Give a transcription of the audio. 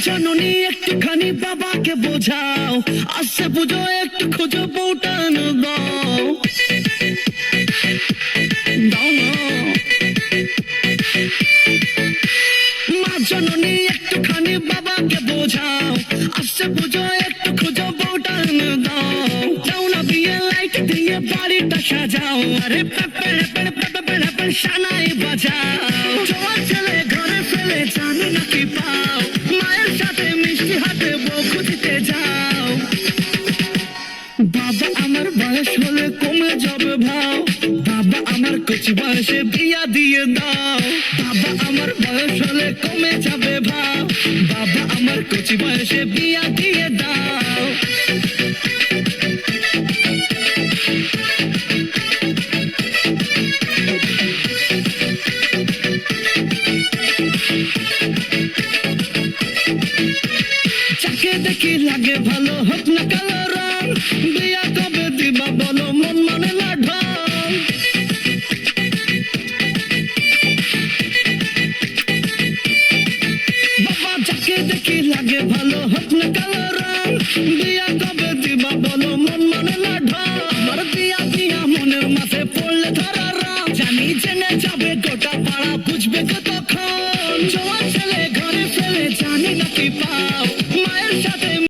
জননী একটুখানি বাবাকে বোঝাও, আসছে পুজো একটু খুঁজো বউটানো দাও দাও না। মা জননী একটুখানি বাবাকে বোঝাও, আসছে পুজো একটু খুঁজো বউটানো দাও দাও না। বিয়ে লাইট দিয়ে বাড়িটা সাজাও, আরে পেপেড়ে পেড়ে পেপে পেড়ে পেড়ে সানাই বাজাও। জোয়ার ছেলে ঘরে ফেলে জানো না কি পাও, মায়ের সাথে মিষ্টি হাতে বউ খুঁজতে যাও। বাবা আমার বয়স হলে কমে যাবে ভাও, বাবা আমার কচি বয়সে বিয়া দিয়ে দাও। বাবা আমার বয়স হলে কমে যাবে ভাও, বাবা আমার কচি বয়সে বিয়া দিয়ে দাও।